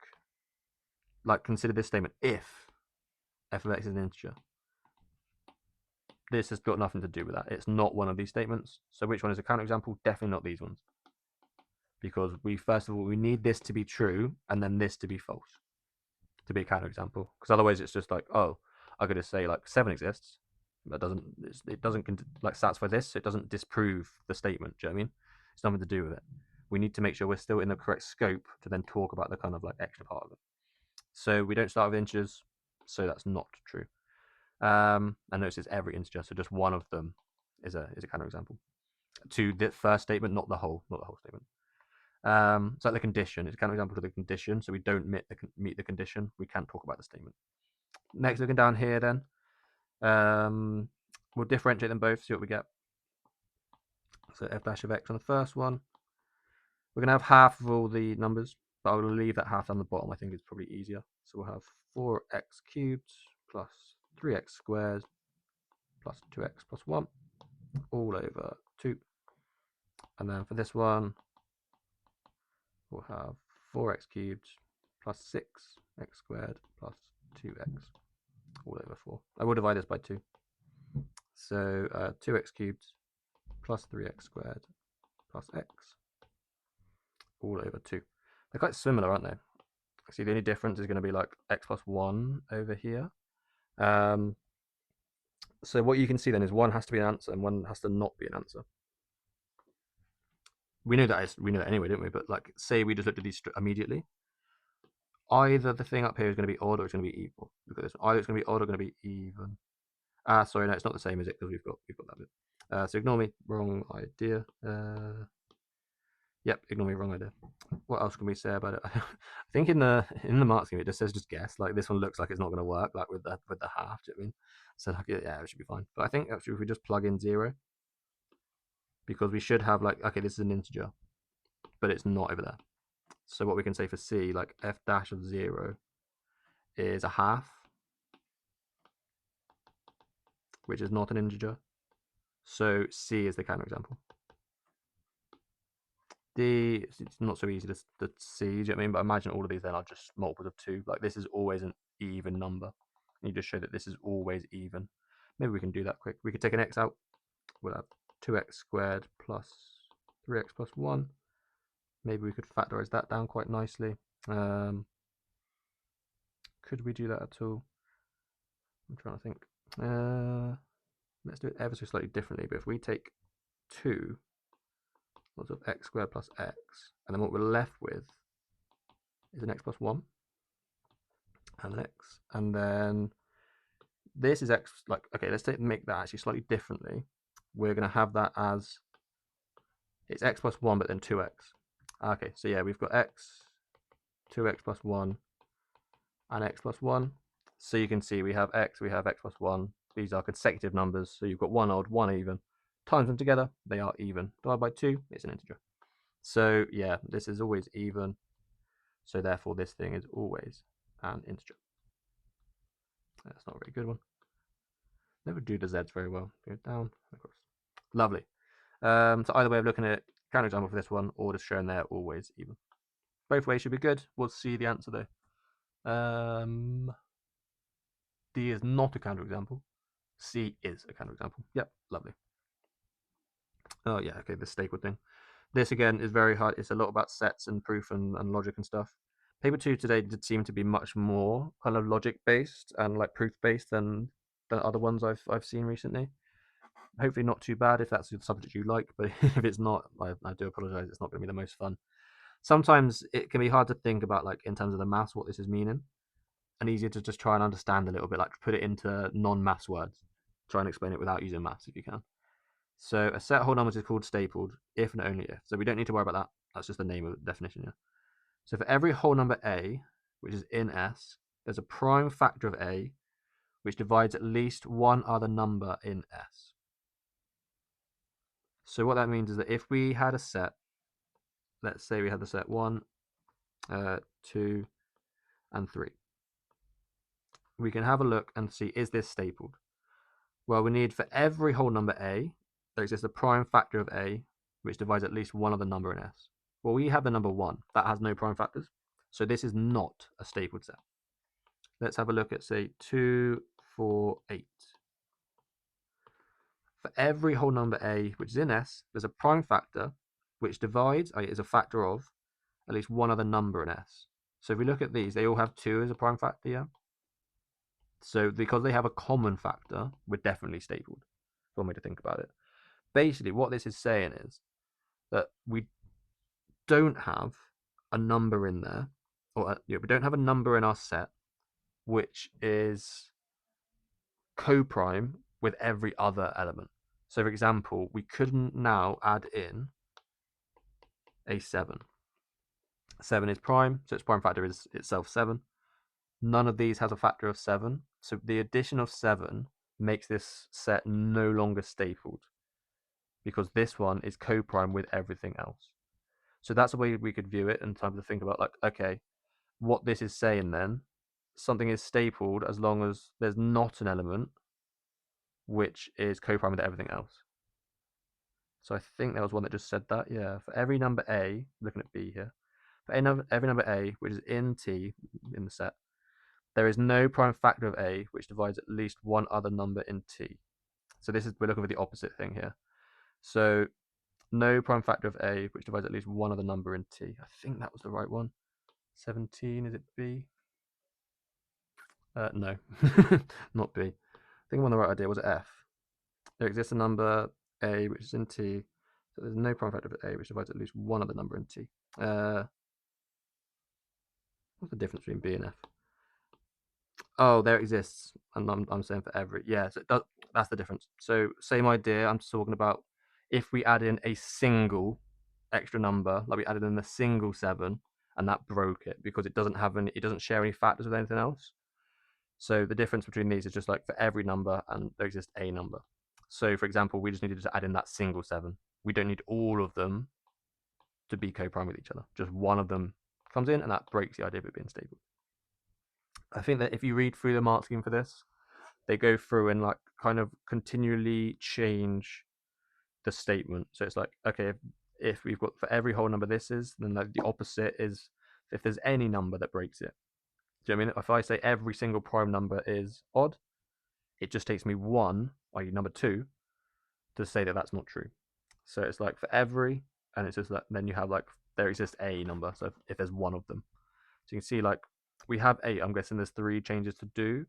like consider this statement, if f of x is an integer, this has got nothing to do with that. It's not one of these statements. So which one is a counterexample? Definitely not these ones. Because we, first of all, we need this to be true and then this to be false to be a counterexample. Because otherwise it's just like, oh, I could just say like 7 exists. That doesn't, it doesn't like satisfy this. So it doesn't disprove the statement. Do you know what I mean? It's nothing to do with it. We need to make sure we're still in the correct scope to then talk about the kind of like extra part of it. So we don't start with integers. So that's not true. And notice it's every integer, so just one of them is a counterexample to the first statement, not the whole statement. It's like the condition. It's a counterexample to the condition, so we don't meet the condition. We can't talk about the statement. Next, looking down here, then we'll differentiate them both, see what we get. So f dash of x on the first one, we're gonna have half of all the numbers, but I will leave that half down the bottom. I think it's probably easier. So we'll have 4x cubed plus 3x squared plus 2x plus 1 all over 2. And then for this one, we'll have 4x cubed plus 6x squared plus 2x all over 4. I will divide this by 2. So 2x cubed plus 3x squared plus x all over 2. They're quite similar, aren't they? See, the only difference is going to be like x plus 1 over here. So what you can see then is one has to be an answer and one has to not be an answer. We know that anyway, don't we? But like, say we just looked at these immediately. Either the thing up here is going to be odd or it's going to be even. Look at this. Either it's going to be odd or going to be even. Sorry, no, it's not the same, is it? Because we've got that bit. So ignore me. Wrong idea. Yep, ignore me. Wrong idea. What else can we say about it? I think in the mark scheme it just says just guess. Like this one looks like it's not going to work. Like with the half. Do you know what I mean? So like, yeah, it should be fine. But I think actually if we just plug in 0, because we should have like, okay, this is an integer, but it's not over there. So what we can say for C, like f dash of 0 is a half, which is not an integer. So C is the counterexample. D, it's not so easy to see, do you know what I mean? But imagine all of these then are just multiples of 2. Like this is always an even number. You just show that this is always even. Maybe we can do that quick. We could take an x out. We'll have 2x squared plus 3x plus 1. Maybe we could factorize that down quite nicely. Could we do that at all? I'm trying to think. Let's do it ever so slightly differently. But if we take 2 lots of x squared plus x, and then what we're left with is an x plus 1 and an x, and then this is x, like, okay, let's make that actually slightly differently. We're going to have that as, it's x plus 1 but then 2x. Okay, so yeah, we've got x, 2x plus 1 and x plus 1. So you can see we have x plus 1. These are consecutive numbers, so you've got one odd, one even. Times them together, they are even. Divide by 2, it's an integer. So yeah, this is always even. So therefore this thing is always an integer. That's not a very good one. Never do the z's very well. Go down, across. Lovely. So either way of looking at it, counterexample for this one, or just showing they're always even. Both ways should be good. We'll see the answer though. D is not a counterexample. C is a counterexample. Yep, lovely. Oh yeah, okay, the stapled thing. This again is very hard. It's a lot about sets and proof and logic and stuff. Paper 2 today did seem to be much more kind of logic based and like proof based than other ones I've seen recently. Hopefully not too bad if that's the subject you like, but if it's not, I do apologize. It's not going to be the most fun. Sometimes it can be hard to think about, like, in terms of the maths, what this is meaning, and easier to just try and understand a little bit, like put it into non-maths words. Try and explain it without using maths if you can. So a set of whole numbers is called stapled if and only if. So we don't need to worry about that. That's just the name of the definition here. So for every whole number a, which is in S, there's a prime factor of a which divides at least one other number in S. So what that means is that if we had a set, let's say we had the set 1, 2, and 3. We can have a look and see, is this stapled? Well, we need for every whole number a, there exists a prime factor of a which divides at least one other number in S. Well, we have the number 1. That has no prime factors. So this is not a stapled set. Let's have a look at, say, 2, 4, 8. For every whole number a which is in S, there's a prime factor which divides, is a factor of, at least one other number in S. So if we look at these, they all have 2 as a prime factor, yeah? So because they have a common factor, we're definitely stapled. One way to think about it. Basically, what this is saying is that we don't have a number in there, or we don't have a number in our set which is co-prime with every other element. So for example, we couldn't now add in a 7. 7 is prime, so its prime factor is itself 7. None of these has a factor of 7, so the addition of 7 makes this set no longer stapled, because this one is co-prime with everything else. So that's the way we could view it, and time to think about, like, okay, what this is saying then, something is stapled as long as there's not an element which is co-prime with everything else. So I think there was one that just said that, yeah. For every number a, looking at B here, for every number a which is in T, in the set, there is no prime factor of a which divides at least one other number in T. So we're looking for the opposite thing here. So no prime factor of a which divides at least one other number in T. I think that was the right one. 17, is it B? No, not B. think I'm on the right idea. Was it F? There exists a number A which is in T, so there's no prime factor of A which divides at least one other number in T. What's the difference between B and F? Oh, there exists, and I'm saying for every. Yeah, so that's the difference. So same idea. I'm just talking about if we add in a single extra number, like we added in a single 7, and that broke it because it doesn't have any, it doesn't share any factors with anything else. So the difference between these is just like for every number, and there exists a number. So for example, we just needed to add in that single 7. We don't need all of them to be co-prime with each other. Just one of them comes in, and that breaks the idea of it being stable. I think that if you read through the mark scheme for this, they go through and like kind of continually change the statement. So it's like, okay, if we've got for every whole number this is, then the opposite is if there's any number that breaks it. Do you know what I mean? If I say every single prime number is odd, it just takes me one, i.e. number 2, to say that that's not true. So it's like for every, and it's just that then you have like there exists a number. So if there's one of them, so you can see like we have 8. I'm guessing there's 3 changes to do,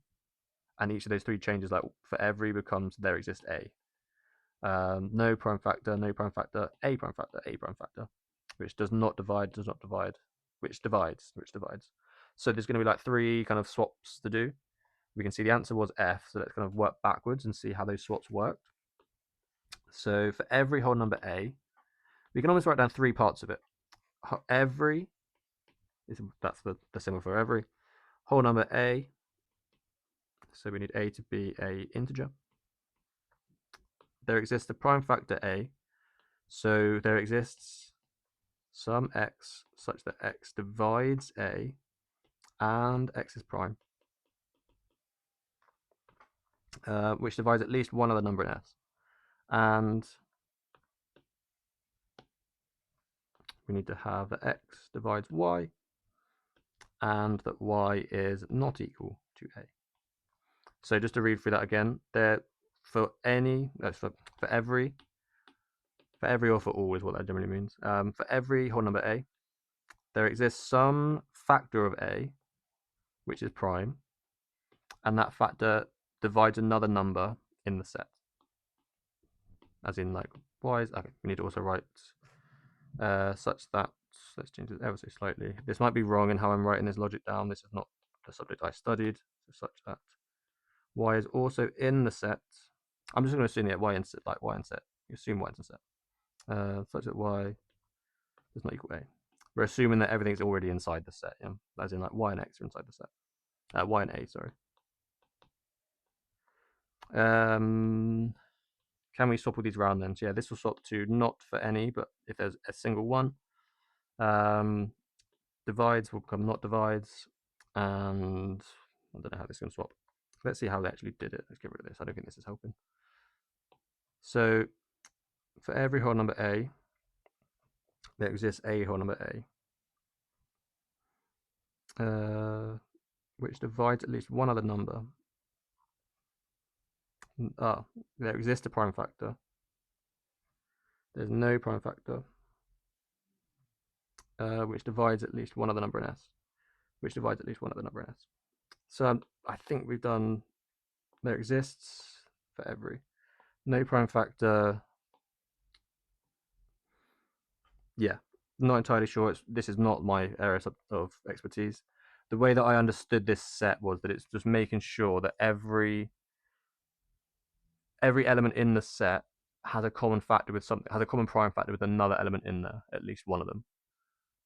and each of those 3 changes, like for every, becomes there exists a. No prime factor, no prime factor, a prime factor, a prime factor, which does not divide, does not divide, which divides, which divides. So there's going to be like 3 kind of swaps to do. We can see the answer was F, so let's kind of work backwards and see how those swaps worked. So for every whole number A, we can almost write down 3 parts of it. Every, that's the symbol for every, whole number A, so we need A to be a integer. There exists a prime factor A, so there exists some x such that x divides A and x is prime, which divides at least one other number in S. And we need to have that x divides y and that y is not equal to A. So just to read through that again, there for any, for every or for all is what that generally means. For every whole number A, there exists some factor of A, which is prime, and that factor divides another number in the set. As in like y is, okay, we need to also write such that, let's change it ever so slightly. This might be wrong in how I'm writing this logic down. This is not the subject I studied, so such that y is also in the set. I'm just going to assume that y in set, like y in set. You assume y in set. Such that y does not equal A. We're assuming that everything's already inside the set, yeah? As in like y and x are inside the set. Y and A, sorry. Can we swap all these around then? So yeah, this will swap to not for any, but if there's a single one. Divides will become not divides, and I don't know how this is going to swap. Let's see how they actually did it. Let's get rid of this. I don't think this is helping. So for every whole number A, there exists a whole number A, which divides at least one other number. There exists a prime factor. There's no prime factor, which divides at least one other number in S, which divides at least one other number in S. So I think we've done, there exists for every, no prime factor. Yeah, not entirely sure. This is not my area of expertise. The way that I understood this set was that it's just making sure that every element in the set has a common factor with something, has a common prime factor with another element in there, at least one of them.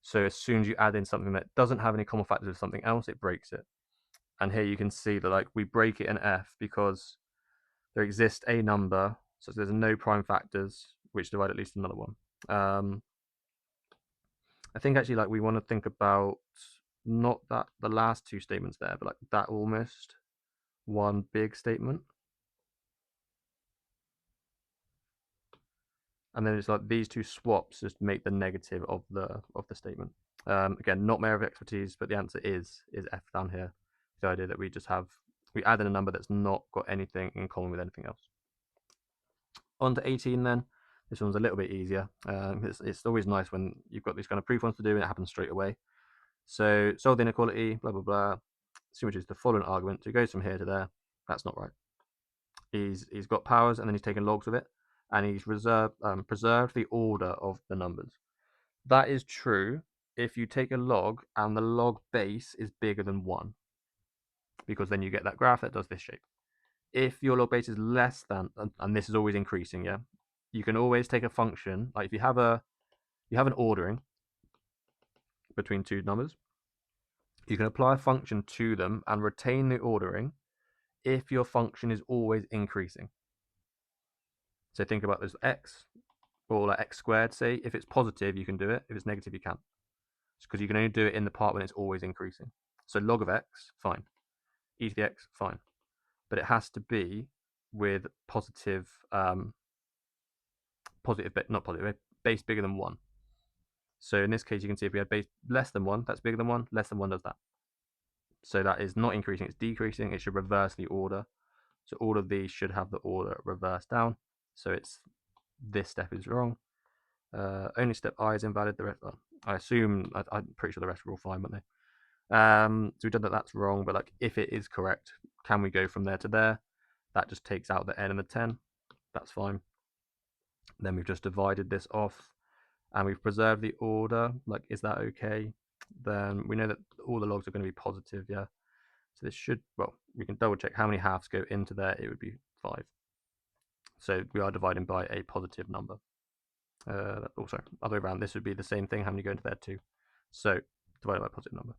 So as soon as you add in something that doesn't have any common factors with something else, it breaks it. And here you can see that like we break it in F because there exists a number, so there's no prime factors which divide at least another one. I think actually like we want to think about not that the last 2 statements there, but like that almost one big statement. And then it's like these 2 swaps just make the negative of the statement. Again, not my area of expertise, but the answer is F down here. The idea that we add in a number that's not got anything in common with anything else. On to 18 then. This one's a little bit easier. It's always nice when you've got these kind of proof ones to do and it happens straight away. So solve the inequality, blah, blah, blah. Assume we choose the following argument. So it goes from here to there. That's not right. He's got powers, and then he's taken logs with it, and he's preserved the order of the numbers. That is true if you take a log and the log base is bigger than 1, because then you get that graph that does this shape. If your log base is less than, and this is always increasing, yeah, you can always take a function, like if you have an ordering between two numbers, you can apply a function to them and retain the ordering if your function is always increasing. So think about this x, or like x squared, say. If it's positive, you can do it. If it's negative, you can't. Because you can only do it in the part when it's always increasing. So log of x, fine. E to the x, fine. But it has to be with positive, base bigger than 1. So in this case, you can see if we had base less than 1, that's bigger than 1, less than 1 does that. So that is not increasing, it's decreasing. It should reverse the order. So all of these should have the order reversed down. So it's this step is wrong. Only step I is invalid. The rest, I assume, I'm pretty sure the rest are all fine, weren't they? So we've done that. That's wrong. But like, if it is correct, can we go from there to there? That just takes out the n and the 10. That's fine. Then we've just divided this off, and we've preserved the order. Like, is that okay? Then we know that all the logs are going to be positive, yeah. So this should, well, we can double check how many halves go into there. It would be 5. So we are dividing by a positive number. Also, other way around, this would be the same thing. How many go into there too? So divided by a positive number.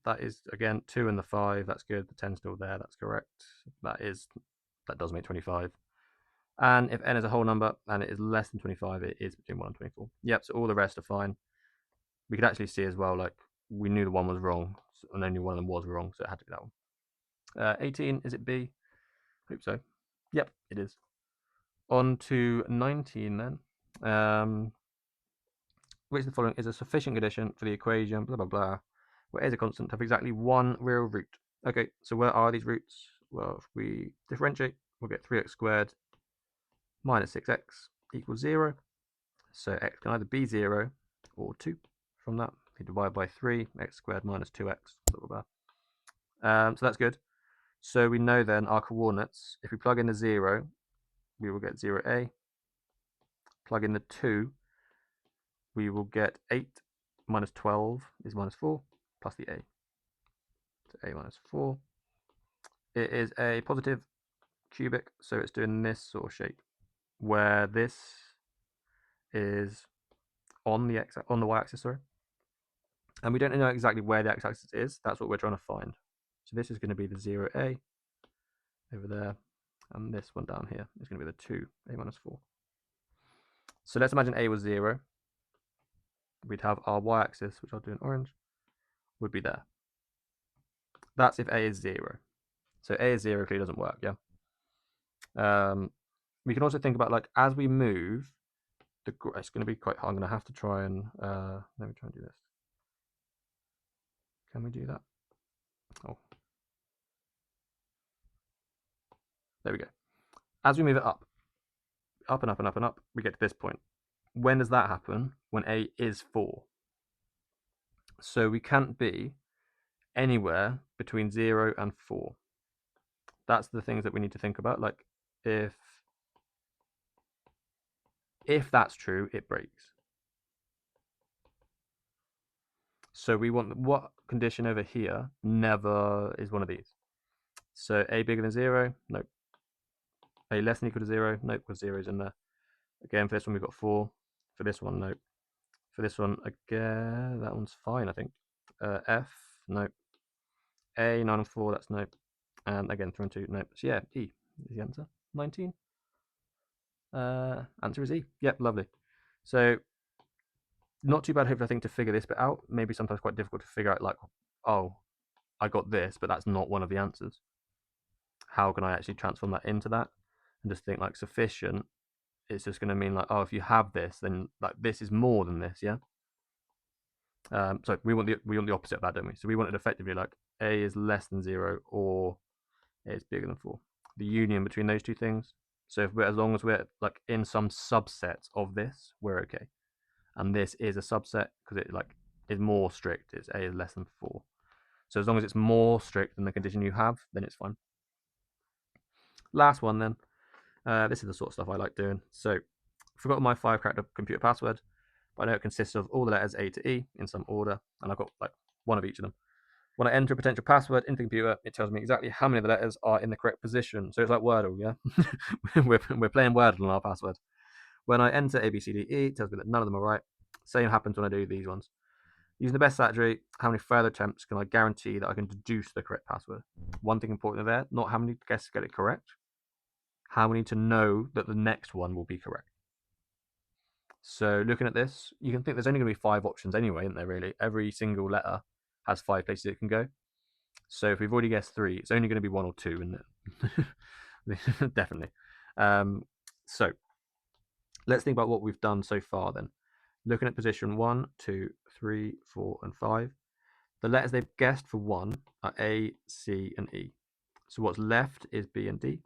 That is, again, 2 and the 5. That's good. The 10 still there. That's correct. That does make 25. And if n is a whole number and it is less than 25, it is between 1 and 24. Yep, so all the rest are fine. We could actually see as well, like, we knew the one was wrong, and only one of them was wrong, so it had to be that one. 18, is it B? Hope so. Yep, it is. On to 19 then. Which of the following is a sufficient condition for the equation, blah, blah, blah, where a is a constant to have exactly one real root? Okay, so where are these roots? Well, if we differentiate, we'll get 3x squared minus 6x equals 0. So x can either be 0 or 2 from that. If you divide by 3, x squared minus 2x, blah, blah, blah. So that's good. So we know then our coordinates, if we plug in the 0, we will get 0a. Plug in the 2, we will get 8 minus 12 is minus 4, plus the a. So a minus 4. It is a positive cubic, so it's doing this sort of shape, where this is on the y-axis, sorry. And we don't know exactly where the x-axis is. That's what we're trying to find. So this is going to be the 0a over there, and this one down here is going to be the 2, a minus 4. So let's imagine a was 0. We'd have our y-axis, which I'll do in orange, would be there. That's if a is 0. So a is 0 clearly doesn't work, yeah? We can also think about, like, as we move, it's going to be quite hard. I'm going to have to try and, let me try and do this. Can we do that? Oh. There we go. As we move it up and up and up and up, we get to this point. When does that happen? When a is 4. So we can't be anywhere between 0 and 4. That's the things that we need to think about. Like, if that's true, it breaks. So we want what condition over here never is one of these. So a bigger than 0, nope. A less than or equal to 0, nope, because 0 is in there. Again, for this one we've got 4. For this one, nope. For this one, again, that one's fine, I think. F, nope. A, 9 and 4, that's nope. And again, 3 and 2, nope. So yeah, E is the answer. 19. Answer is E. Yep, lovely. So not too bad, hopefully, I think, to figure this bit out. Maybe sometimes quite difficult to figure out, like, oh, I got this, but that's not one of the answers. How can I actually transform that into that? And just think, like, sufficient, it's just going to mean, like, oh, if you have this, then, like, this is more than this, yeah? So we want the opposite of that, don't we? So we want it effectively like a is less than 0 or a is bigger than 4. The union between those two things. So if as long as we're like in some subset of this, we're okay. And this is a subset because it like is more strict. It's a is less than 4. So as long as it's more strict than the condition you have, then it's fine. Last one then. This is the sort of stuff I like doing. So, forgotten my 5-character computer password, but I know it consists of all the letters A to E in some order, and I've got like one of each of them. When I enter a potential password into the computer, it tells me exactly how many of the letters are in the correct position. So it's like Wordle, yeah? we're playing Wordle on our password. When I enter A, B, C, D, E, it tells me that none of them are right. Same happens when I do these ones. Using the best strategy, how many further attempts can I guarantee that I can deduce the correct password? One thing important there, not how many guesses get it correct, how many to know that the next one will be correct. So looking at this, you can think there's only going to be 5 options anyway, isn't there, really? Every single letter has 5 places it can go. So if we've already guessed 3, it's only going to be 1 or 2, isn't it? Definitely. So let's think about what we've done so far then. Looking at position 1, 2, 3, 4, and 5. The letters they've guessed for 1 are A, C, and E. So what's left is B and D.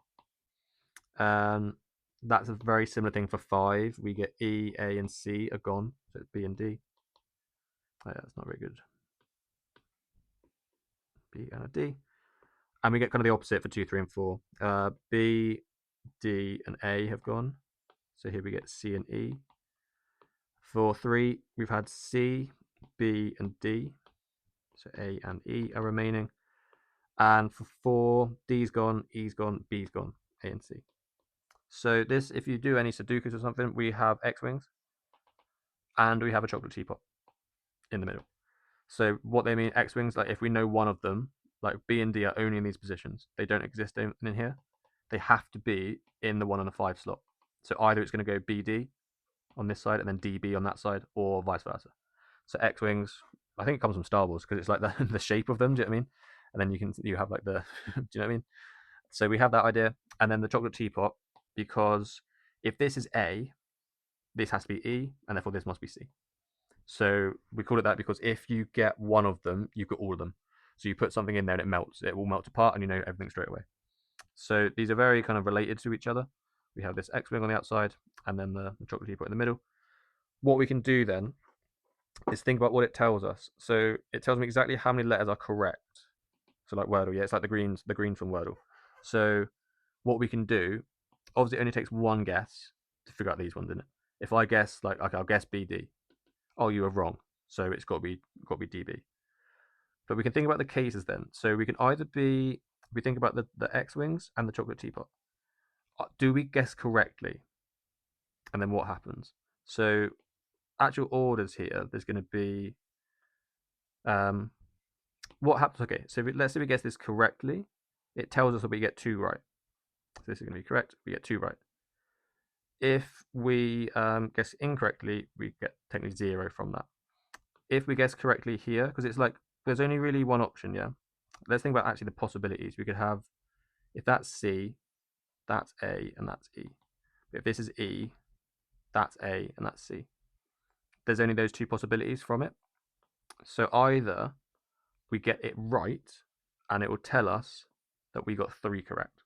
That's a very similar thing for 5. We get E, A, and C are gone, so it's B and D. Oh, yeah, that's not very good. B and a D. And we get kind of the opposite for 2, 3, and 4. B, D, and A have gone. So here we get C and E. For 3, we've had C, B, and D. So A and E are remaining. And for 4, D's gone, E's gone, B's gone, A and C. So this, if you do any Sudokus or something, we have X-wings and we have a chocolate teapot in the middle. So what they mean, X-wings, like if we know one of them, like B and D are only in these positions. They don't exist in here. They have to be in the 1 and the 5 slot. So either it's going to go BD on this side and then DB on that side, or vice versa. So X-wings, I think it comes from Star Wars because it's like the shape of them. Do you know what I mean? And then you have like the, do you know what I mean? So we have that idea, and then the chocolate teapot, because if this is A, this has to be E, and therefore this must be C. So we call it that because if you get one of them, you get all of them. So you put something in there and it melts. It will melt apart, and you know everything straight away. So these are very kind of related to each other. We have this X-wing on the outside, and then the chocolate teapot in the middle. What we can do then is think about what it tells us. So it tells me exactly how many letters are correct. So like Wordle, yeah, it's like the green from Wordle. So what we can do, obviously it only takes one guess to figure out these ones, isn't it? If I guess like, okay, I'll guess BD. Oh, you were wrong. So it's got to be DB. But we can think about the cases then. So we can either be, we think about the X-wings and the chocolate teapot. Do we guess correctly? And then what happens? So actual orders here, there's going to be, what happens? Okay, so let's say we guess this correctly. It tells us that we get 2 right. So this is going to be correct. We get 2 right. If we guess incorrectly, we get technically 0 from that. If we guess correctly here, because it's like there's only really one option, yeah. Let's think about actually the possibilities. We could have, if that's C, that's A, and that's E. But if this is E, that's A, and that's C. There's only those 2 possibilities from it. So either we get it right, and it will tell us that we got 3 correct,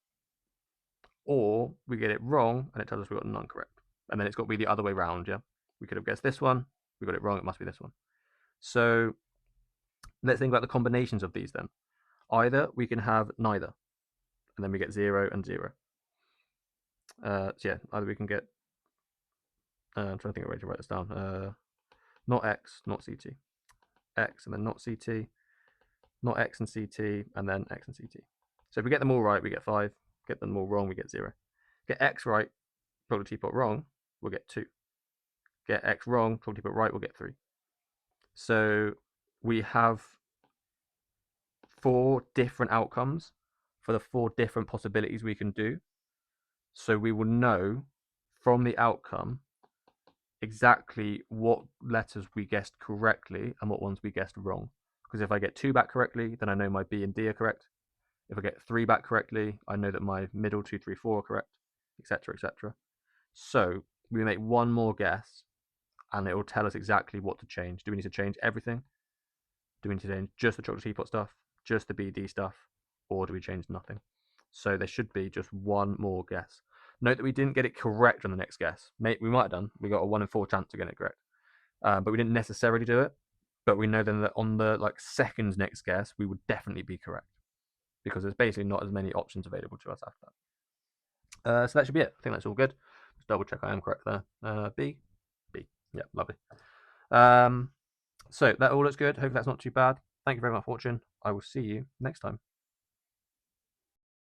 or we get it wrong, and it tells us we got none correct. And then it's got to be the other way around, yeah. We could have guessed this one, we got it wrong, it must be this one. So let's think about the combinations of these then. Either we can have neither, and then we get 0 and 0. So yeah, either we can get, I'm trying to think of a way to write this down. Not X, not CT. X and then not CT, not X and CT, and then X and CT. So if we get them all right, we get 5. Get them all wrong, we get 0. Get X right, chocolate teapot wrong, we'll get 2. Get X wrong, chocolate teapot right, we'll get 3. So we have 4 different outcomes for the 4 different possibilities we can do. So we will know from the outcome exactly what letters we guessed correctly and what ones we guessed wrong. Because if I get 2 back correctly, then I know my B and D are correct. If I get 3 back correctly, I know that my middle 2, 3, 4 are correct, etc., etc. So we make one more guess, and it will tell us exactly what to change. Do we need to change everything? Do we need to change just the chocolate teapot stuff, just the BD stuff, or do we change nothing? So there should be just one more guess. Note that we didn't get it correct on the next guess. We might have done. We got a 1 in 4 chance to get it correct, but we didn't necessarily do it. But we know then that on the second next guess, we would definitely be correct, because there's basically not as many options available to us after that. So that should be it. I think that's all good. Just double check I am correct there. B. Yeah, lovely. So that all looks good. Hope that's not too bad. Thank you very much for watching. I will see you next time.